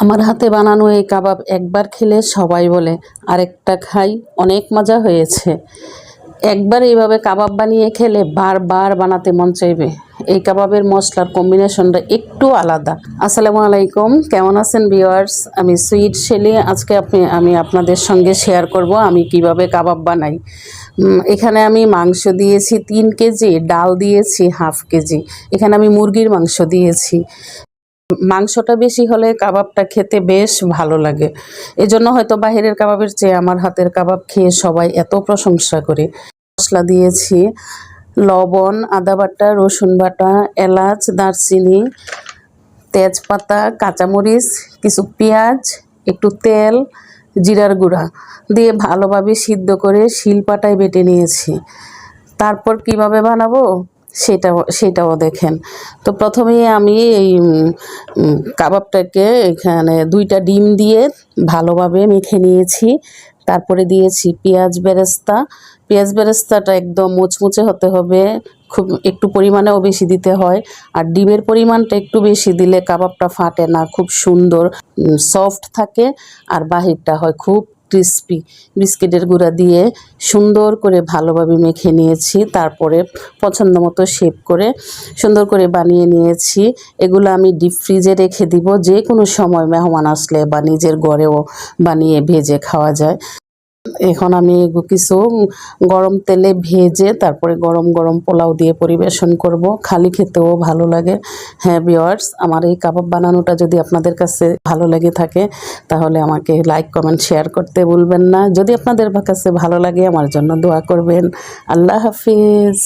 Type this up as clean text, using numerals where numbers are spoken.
আমার হাতে বানানো এই কাবাব একবার খেলে সবাই বলে আরেকটা খাই, অনেক মজা হয়েছে। একবার এইভাবে কাবাব বানিয়ে খেলে বারবার বানাতে মন চাইবে। এই কাবাবের মশলার কম্বিনেশনটা একটু আলাদা। আসসালামু আলাইকুম, কেমন আছেন ভিউয়ার্স? আমি সুইট শেলি। আজকে আমি আপনাদের সঙ্গে শেয়ার করব আমি কিভাবে কাবাব বানাই। এখানে আমি মাংস দিয়েছি 3 কেজি, ডাল দিয়েছি হাফ কেজি। এখানে আমি মুরগির মাংস দিয়েছি। মাংসটা বেশি হলে কাবাবটা খেতে বেশ ভালো লাগে। এজন্য হয়তো বাহিরের কাবাবের চেয়ে আমার হাতের কাবাব খেয়ে সবাই এত প্রশংসা করে। মশলা দিয়েছি লবণ, আদা বাটা, রসুন বাটা, এলাচ, দারচিনি, তেজপাতা, কাঁচামরিচ, কিছু পেঁয়াজ, একটু তেল, জিরার গুঁড়া দিয়ে ভালোভাবে সিদ্ধ করে শিলপাটায় বেটে নিয়েছি। তারপর কিভাবে বানাবো সেটাও দেখেন। তো প্রথমেই আমি এই কাবাবটাকে এখানে 2টা ডিম দিয়ে ভালোভাবে মেখে নিয়েছি। তারপরে দিয়েছি পেঁয়াজ বেরেস্তা। পেঁয়াজ বেরেস্তাটা একদম মুচমুচে হতে হবে, খুব একটু পরিমাণেও বেশি দিতে হয়। আর ডিমের পরিমাণটা একটু বেশি দিলে কাবাবটা ফাটে না, খুব সুন্দর সফট থাকে আর বাহিরটা হয় খুব ক্রিস্পি। বিস্কিটের গুঁড়া দিয়ে সুন্দর করে ভালোভাবে মেখে নিয়েছি। তারপরে পছন্দ মতো শেপ করে সুন্দর করে বানিয়ে নিয়েছি। এগুলো আমি ডিপ ফ্রিজে রেখে দিব, যে কোনো সময় মেহমান আসলে বা নিজের ঘরেও বানিয়ে ভেজে খাওয়া যায়। এখন আমি কিছু গরম তেলে ভেজে তারপরে গরম গরম পোলাও দিয়ে পরিবেশন করব। খালি খেতেও ভালো লাগে। হ্যাঁ ভিউয়ার্স, আমার এই কাবাব বানানোটা যদি আপনাদের কাছে ভালো লেগে থাকে তাহলে আমাকে লাইক, কমেন্ট, শেয়ার করতে ভুলবেন না। যদি আপনাদের কাছে ভালো লাগে আমার জন্য দোয়া করবেন। আল্লাহ হাফিজ।